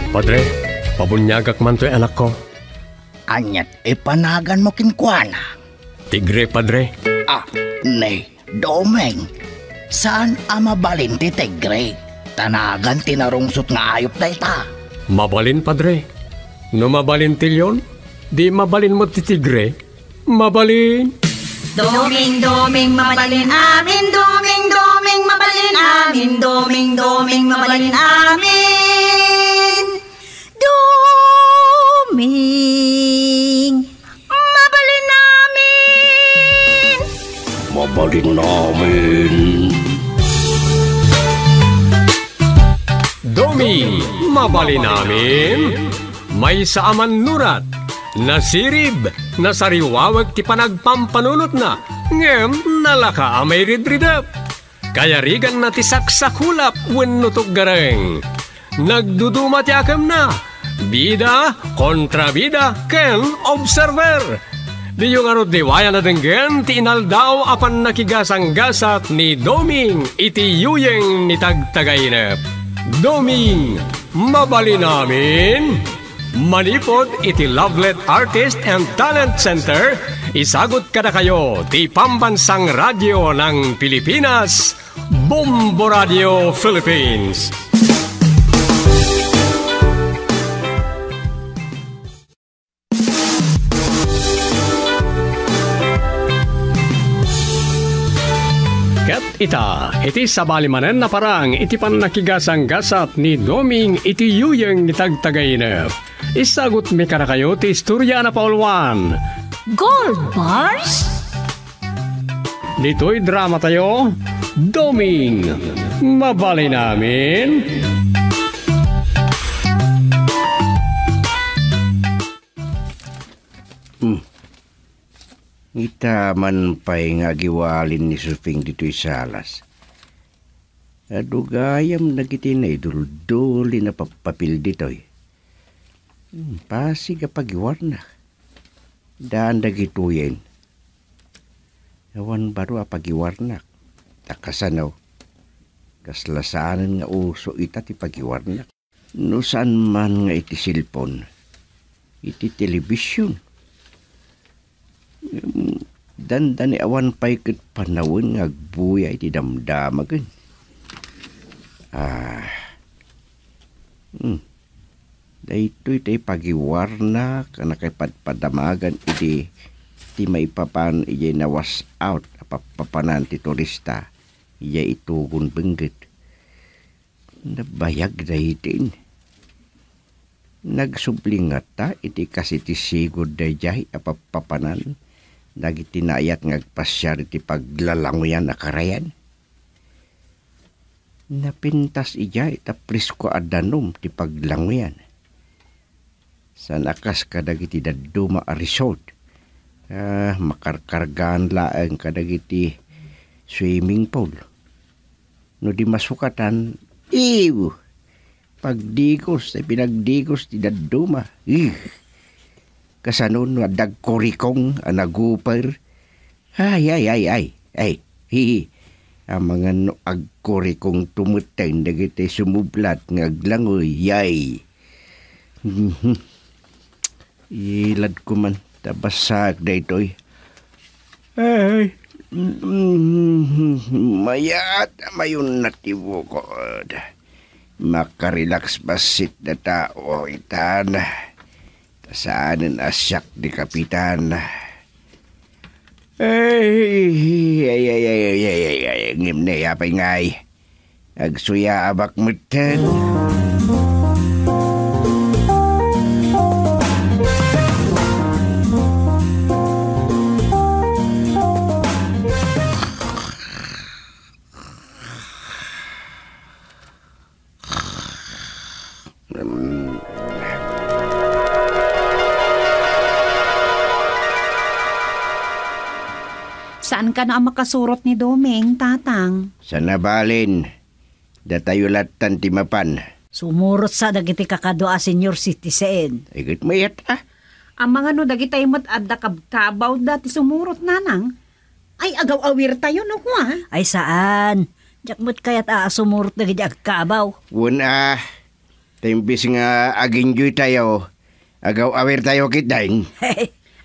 Padre, pabunyagak man to'y anak ko. Anyat ipanagan mo kinkwana. Tigre, Padre. Nay, Domeng. Saan mabalin ti tigre? Tanagan tinarungsot nga ayop na ita. Mabalin, Padre. No mabalin tilyon, di mabalin mo ti tigre. Mabalin. Doming, doming, mabalin amin. Doming, doming, mabalin amin. Doming, doming, mabalin amin. Doming, mabalin namin. Mabalin namin. Doming, mabalin namin. May saaman nurat. Nasirib, nasariwawag ti panagpampanunot na. Ngem, nalaka amay ridridap. Kaya rigan na ti saksakulap wenno gareng. Nagduduma ti akam na. Bida, kontrabida, ken observer. Di yung arod diwaya na denggen ti inaldaw apan nakigasang-gasat ni Doming iti yuyeng ni tagtagainep. Doming, mabalin namin. Manipod iti Lovelet Artist and Talent Center, isagot kada kayo ti Pambansang Radyo ng Pilipinas, Bombo Radio Philippines. Ket iti sabalimanen na parang iti pan nakigasang-gasat ni Doming iti yuyeng ni tagtagainep. Isagot mi kada kayo ti istorya na paulwan. Gold bars? Dito'y drama tayo, Doming, mabalin namin. Ita man pa'y nga giwalin ni Suping dito'y salas. Adugayam nagiti na idul-duli na papapil dito'y. Pasig apagiwar na. Daan dagituyen. Awan baro apagiwar na. Takasanaw. Kaslasaanan nga uso ita ti pagiwar na. No saan man nga iti silpon. Iti telebisyon. Danda ni awan pa'y kat panawin nga agbuya iti damdamagan. Dahito iti pagiwarna kana kay padamagan iti may papan iti na was out papanan ti turista iya itugon benggit. Nabayag dahitin. Nagsublingat ta iti kasi ti sigod dayjay papanan nagitinayat ngagpasyar iti paglalanguyan na karayan. Napintas ijay tapris ko adanom ti paglanguyan. Sa nakas kadagiti daduma a resort. Makarkargaan laeng kadagiti swimming pool. No di masukatan, pagdigos, ay pinagdigos ti daduma. Kasanon na dagkorikong anagupar. Ay. Ang mga no agkorikong tumutay dagiti sumublat ngaglangoy. Yay. Ilad ko man tabasag da ito'y. Ay, mayat mayon natibo ko. Makarelax basit na tao itan. Tasaanan asyak di kapitan. Ay, ngim na yapay ngay. Agsuya abak mutan. Saan ka na makasurot ni Doming, tatang? Sa nabalin, datayo latan timapan. Sumurot sa dagiti kakadua senior citizen. Igot mayat Ang mga no dagitay mat adda kabkabaw dati sumurot nanang. Ay agaw awir tayo no kwa. Ay saan? Jakmut kayat sumurot na gidi agkabaw. Wala, timbis nga aginjoy tayo, agaw awer tayo kitdaing.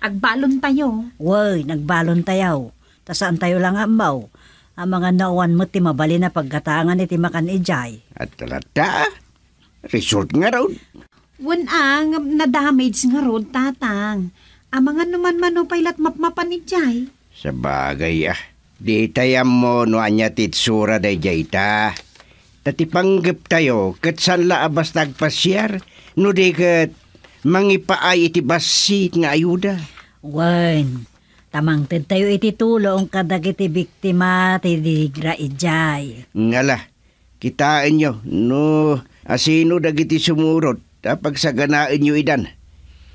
Agbalon tayo. Woy, nagbalon tayaw. Tasaan tayo lang ambaw. Ang mga nauan mo ti mabali na pagkatangan iti makan ijay. At talata, resort nga raw. Wan ang na-damage nga rod, tatang. Ang mga numan manupaylat mapmapan ni Jay. Sa bagay di tayam mo no anya titsura day jay ta. Tatipanggap tayo kat saan laabas nagpasyar no di kat mangipaay iti basit nga ayuda. Wen, tamangted tayo iti tulong kadag iti biktima ti digra ijay. Ngala, kitain nyo no asino dagiti sumurot tapag saganaan nyo idan.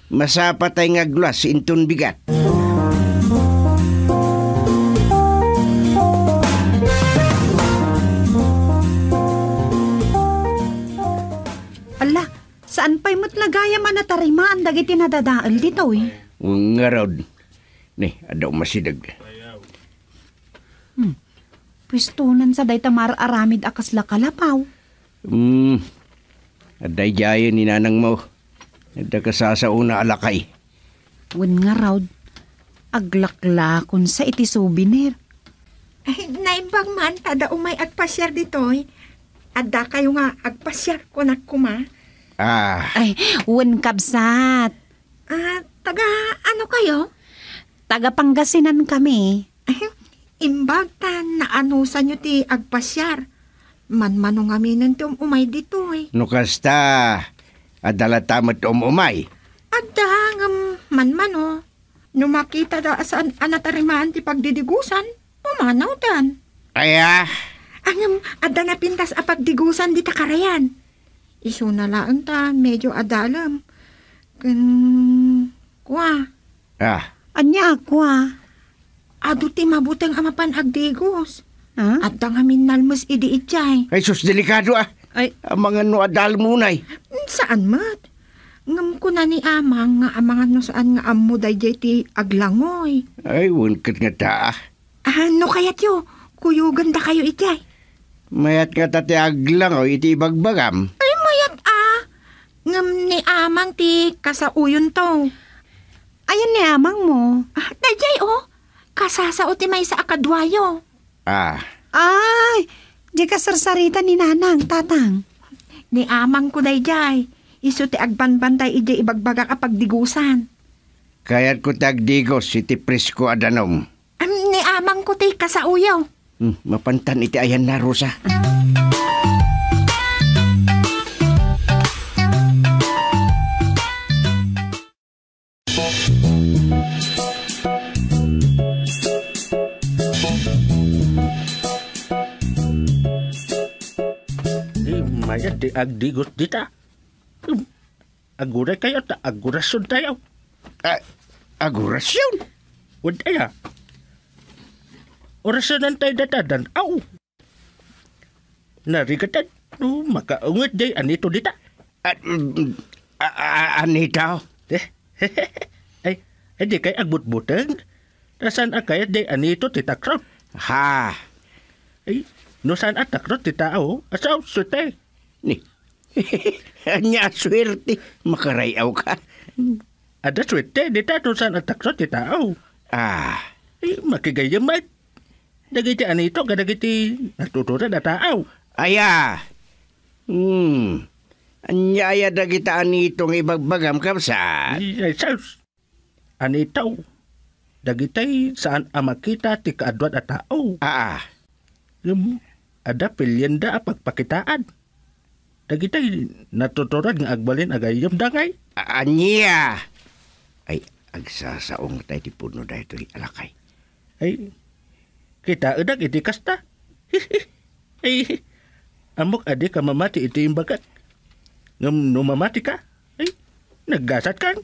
Masapatay nga glas intun bigat. Ala, saan pa'y matlagaya man natarimaan dagiti nadadaal dito eh. Nga raw. Ni, adaw masidag. Pwistunan sa day tamar aramid akas la kalapaw. Aday jayan ni nanang mo. Ada kasasauna alakay. Wan nga raw, aglaklakon sa iti souvenir. Ay, naimbang man, tada umay agpasyar ditoy. Adda kayo nga agpasyar ko na kuma. Ay, wan kabsat. Taga ano kayo? Taga Pangasinan kami. Imbag ta naanusan nyo ti agpasyar. Man-mano nga minantum umay ditoy. Nukasta, adala tamat umay. Adda nga man-mano. Numakita da saan anatarimaan ti pagdidigusan, pumanaw dan. Aya, Angam, adda na pintas a pagdigusan di takarayan. Iso na lang ta, medyo adalam. Kwa. Anya ako Ado ti mabutang amapan agdigos. Ha? Adda nga minalmas idi itjay. ay sus delikado Ay, Ang mga no adal munay. Saan mat? Ngam ko na ni amang nga amangan no saan nga ammo dayjay ti aglangoy. Ay, wunkat nga ta. Ano kayat yo? Kuyo ganda kayo itjay. Mayat nga tate aglang o iti bagbagam. Ay mayat ngam ni amang ti kasauyon to. ayan ni amang mo. Dayjay kasasao ti may sa akadwayo. Ay, di ka sarsarita ni nanang, tatang. Ni amang ko dayjay. Iso ti agbanbantay iti ibagbagak a pagdigusan. Kaya't ko tagdigos iti presko adanom. Ni amang ko ti kasauyaw. Mapantan iti ayan na, Rosa. Maya di agdigos dita. Aguray kayo ta agurasyon tayo. Agurasyon? Wad ya. Orasyonan tayo datadan. Aw. Narigatan. Makaungot day anito dita. Anita? Ay, di kay agbut-buteng. Nasaan kaya day anito titakrot. Ha? Ay, no saan atakrot titao. Asaw, sute. Ni. Anya swerte. Makarayaw ka. Ada swerte. Dita no saan atakrot titao. Ay, makigayamat. Dagiti anito, kadagiti natuturan na tao. Aya. Anyaya dagita anitong ibagbagam kapsat. Ay, saus. Anitaw. Dagitay saan amakita ti kaadwan at tao. Ada pilyenda a pagpakitaan. Dagitay natuturan ng agbalin agayam dangay. Anya. Ay, agsasaong tayo ti puno da ito alakay. Ay, kita edak iti kasta. Ay, amok adi ka mamati iti imbagat. Ngam mamati ka. Ay, naggasat kang.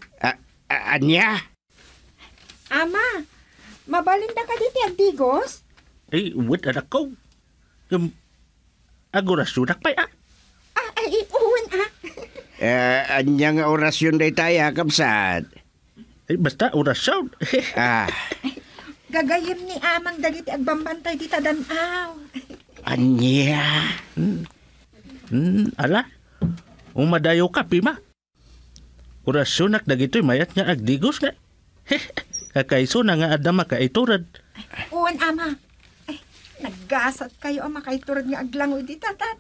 Anya. Ama, mabalinda ka diti agdigos? Ay, uwit anak ko. Ngam, agurasunak pa Ay, uwan Anya nga orasyon day tayo kapsat. Ay, basta orasyon. Gagayim ni amang dagiti agbambantay di tadanaw. Anya. Ala, umadayo ka, Pima. Urasunak dagito'y mayat nga agdigos nga. Kakaiso na nga adama ka iturad. Uwan, ama. Ay, naggasat kayo, ama, kay turad nga aglangoy di tata.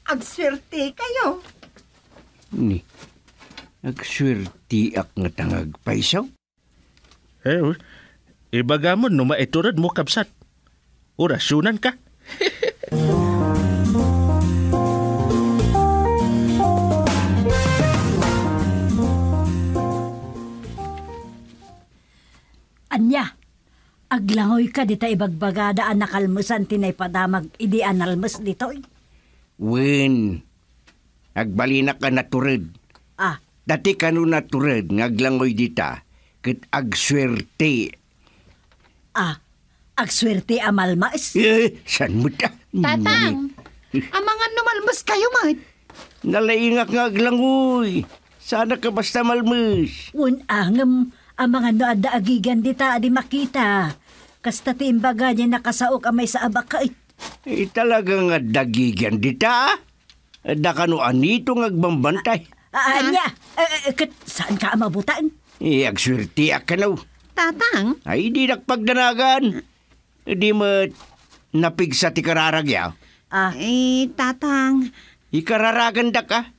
Agswerte kayo. Ni, agswerti ak nga tangag paisaw. Ibaga mo no maiturad mo kabsat. Orasyonan ka. Anya, aglangoy ka dita ibagbagada ang nakalmusan tinay padamag idi analmus dito. Wen, agbalina ka naturad. Ah, Dati ka no naturad nga aglangoy dita, ket agswerte. agswerte amalmas. San mo ta? Tatang, ang mga numalmas kayo, mat. Nalaingak nga aglangoy. Sana ka basta malmus. Unangam, ang mga noada agigan dita di makita. Kasta timbaga niya nakasaok amay sa abakait. Talaga nga dagigan dita. Da ka no anito nga agbambantay. Anya, saan ka mabutaan? Agswerte ak ka no. Tatang, Ay, di nakpagdanagan. Di mo napigsa ti kararagya. tatang, Ikararagan da ka.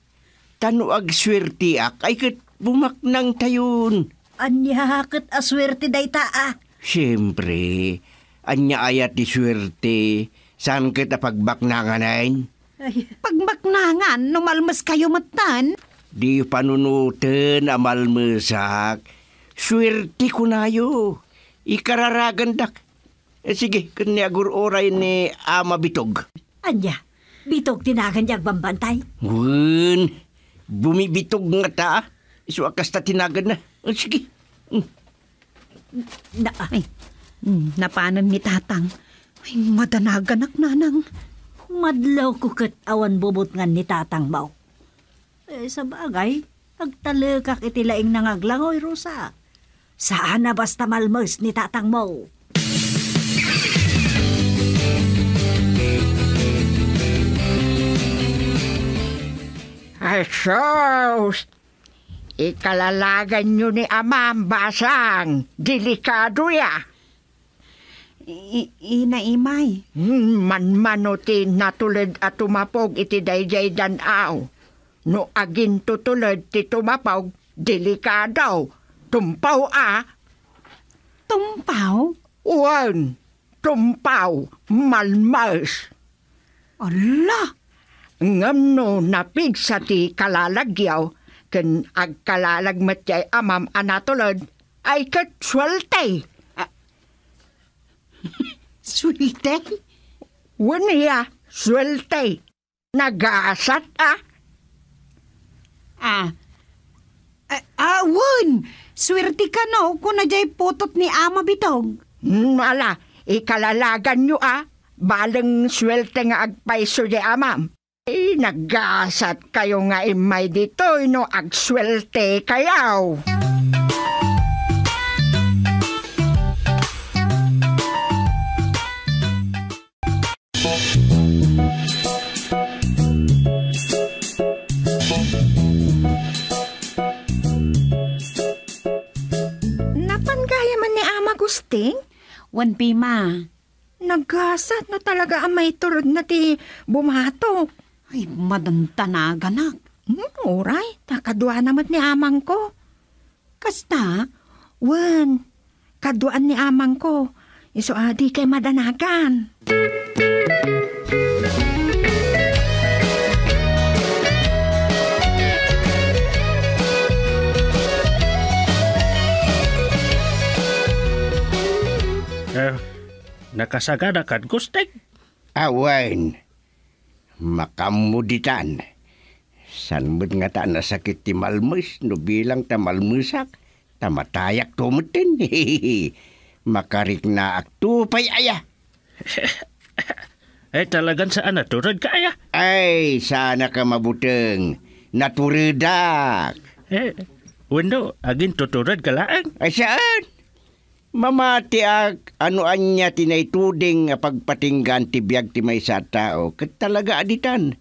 Tano agswerte ak, ay kat bumaknang tayon. Anya, kat aswerte day taa. Siyempre, anya ayat di swerte. Saan kita pagbaknanganain? pagbaknangan, numalmas kayo, matan. Di panunutan amalmesak. Swerte ko nayo. Ikararagan dak. Sige, kanyagur oray ni Ama Bitog. Anya, bitog tinagan niya bambantay. Wen, bumibitog nga ta. Isu akas ta tinagan na. Sige. Napanan ni tatang. Ay, madanaganak nanang. Madlaw ko kat awan bubot nga ni tatang baw. Sa bagay, agtalakak itilaing nangaglangoy, Rosa. Saan na basta malmos ni tatang mo? Ay, sos! Ikalalagan nyo ni ama ang basang. Delikado ya. Inaimay. Manmanutin na tulad at tumapog iti dayjay danaw. No agin tutulad ti tumapog, delikado. Tumpaw Tumpaw? Uwan, tumpaw, malmas. Ala! Ngam no napigsa ti kalalagyaw, ken agkalalag jay amam anatulad, ay kat swerte. Swerte? Waniya, swerte. Nag-aasat Wun! Swerte ka no, kung najay putot ni Ama Bitog. Ala, ikalalagan nyo balang swerte nga agpaiso di amam. Nag-aasat kayo nga imay dito, no agswerte kayaw. Napangaya man ni Ama Gusting? Wan Pima. Naggasat no talaga ang may turod na ti bumatok. Ay, madantanaga. Oray, nakadua naman ni amang ko. Kasta? Wen, kaduan ni amang ko. Iso adi kay madanagan. Nakasagana kan Gusting. Awan. Makamuditan. Sanmud nga ta nasakit ti malmus, no bilang ta malmusak, tamatayak tumutin. Makarik na aktupay aya. Ay talagang saan naturad ka aya? Ay, sana ka mabuteng. Naturidak. Wendo, agin tuturad ka laang. Ay, saan? Mamati ano anya tinaituding nga pagpatinggan ti biyag ti may sa tao. Kat talaga aditan.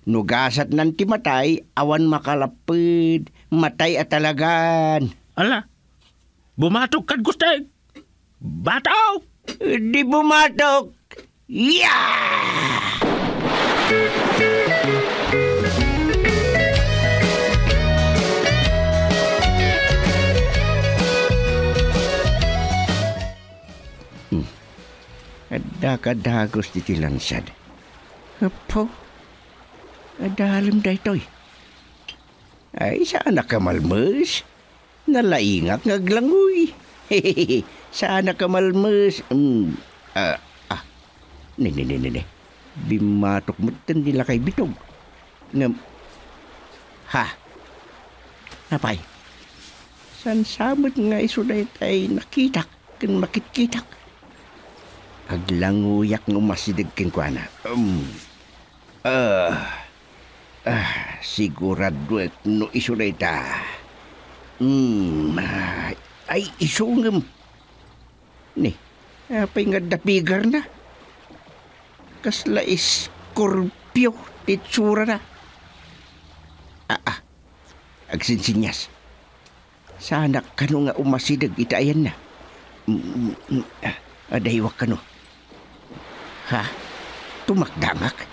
Nugasat nan ti matay, awan makalapid. Matay at talagan. Ala, bumatok kad gustay. Bataw! Di bumatok. Yeah! Kadagos di tilansad. Apo, adalam da ito'y. Ay, saan nakamalmas? Nalaingak ngaglangoy. Hehehe, saan nakamalmas? Ne. Bimatok mo tan nila kay bitog. Ha? Napay? San samot nga isuday tay nakitak, kan makitkitak. Aglanguyak ng masidig king kuana. Sigurado no isuday ta. Ay isungam. Ni, apay nga dapigar na. Kasla iskorpyo titsura na. Agsinsinyas. Sana kano nga umasidag itayan na. Adahiwak kano. Ha? Tumakdangak?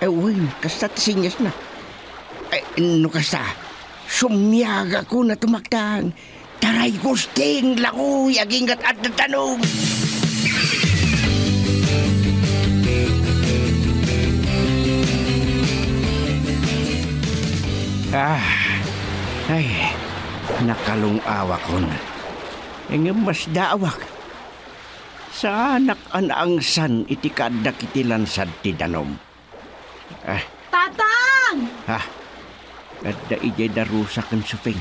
Uy, kasta sinyas na. No kasta, sumyaga ko na tumakdang. Taray gusting, lakoy, agingat at tanong. Ay, nakalungawa ko na. Mas daawak. Sa anak ang san iti kadak iti lansad ti danom. Tatang! Ha? Kada ijay darusak ang suping.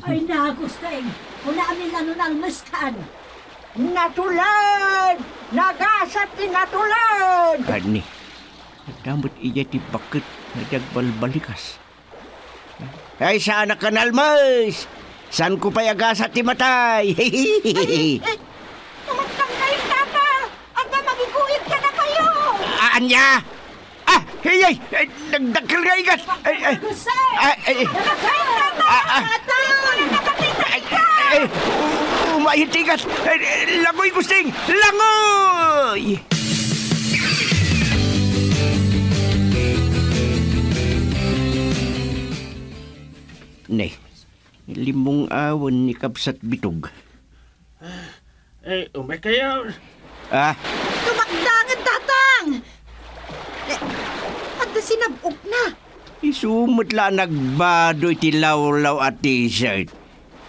Ay nagustay, wala amin nalmaskan. Natulad! Nagasat ti natulad! Ani, damot ijay ti bakit nagbalbalikas. Ay, sa anak ka nalmas! San ko payagasat ti matay? Tumagtang kayo, tata! Anda magiguhit ka na kayo! Anya! Hey! Nagdakil nga igas! Umayit igas! Langoy gusting! Langoy! Ne, limong awan ni Kapsat Bitog. Umay kayo. Tumakdangan, tatang! At sinabok na. Isumot la nagbadoy ti lawlaw at t-shirt.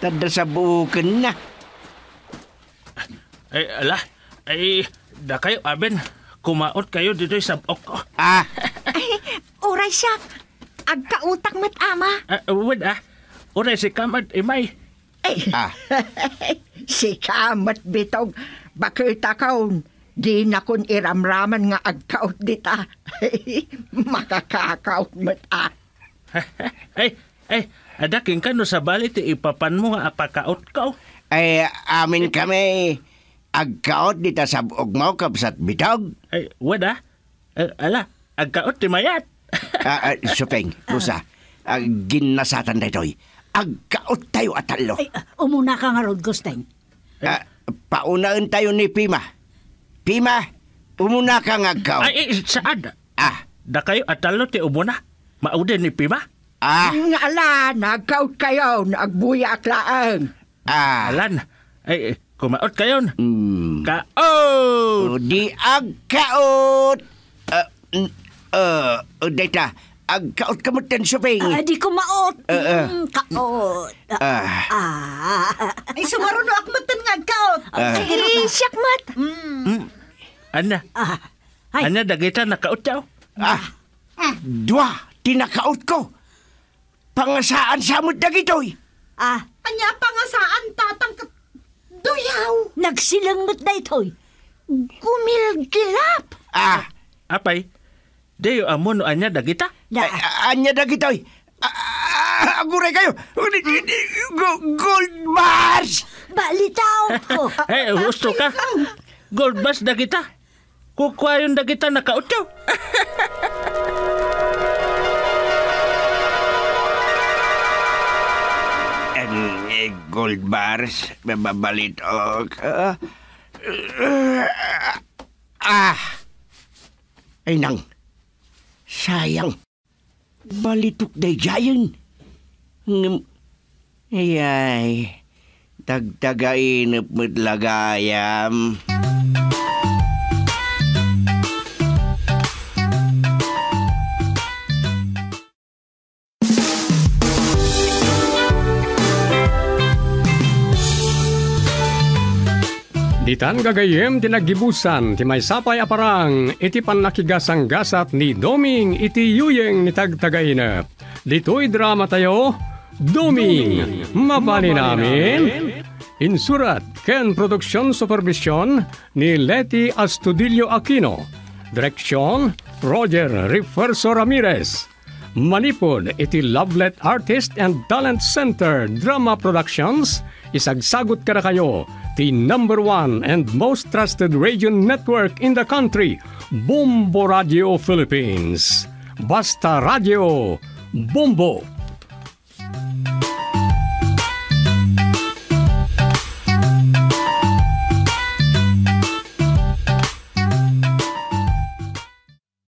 Tada sa bukan na. Ala, da kayo, aben. Kumaot kayo dito sa sabok ko. Oray siya. Agkautak mat ama. Wad Oray si Kamat, imay. Si Kamat Bitog. Bakit akaw, di na kun iramraman nga agkaut dita. Makakakaut mat Adaking ka no sa balit, ipapan mo nga apakaot ka. Amin kami. Agkaot dita sa buog mo, Kapsat Bitog. Wad ala, agkaot ti mayat. Supeng, Rosa, ginasatan na ito'y. Agkaot tayo at talo. Umuna ka nga rod, Gusteng. Paunaan tayo ni Pima. Pima, umuna ka nga agkaot. Saan? Da kayo at talo ti umuna. Maudin ni Pima? Nga ala, nagkaut kayo, nagbuyak laang. Alan, kumaot kayo. Kaot! Di agkaot! Data, agkaot ka mo ten, Supeng. Di kumaot. Kaot. Ay, sumaruno akmatan nga agkaot. Siyak mat. Ana, Ana dagita nakaot yaw. Dua, tinakaot ko. Pangasaan sa mo dagitoy. Anya pangasaan, tatang duyaw. Nagsilang mat na ito'y. Gumilgilap. Apay, deyo amon anya dagita? Anya dagitoy. Aguray kayo! Gold bars! Balitaw! Oh, Gusto ka? Gold bus na kita. Kukwayon na kita nakautyaw. Gold bars, babalitok. Ay nang, sayang. Balitok day jayan. Ay, dagdagain mo't lagayam. Ditan gagayem tinagibusan ti may sapay aparang iti panakigasang gasat ni Doming iti yuyeng ni tagtagainap. Dito'y drama tayo, Doming, mabali namin. Insurat ken produksyon supervision ni Leti Astudillo Aquino. Direksyon Roger Refuerzo Ramirez. Manipod iti Lovelet Artist and Talent Center Drama Productions. Isagsagot ka na kayo the number 1 and most trusted radio network in the country, Bombo Radio Philippines. Basta Radio, Bombo!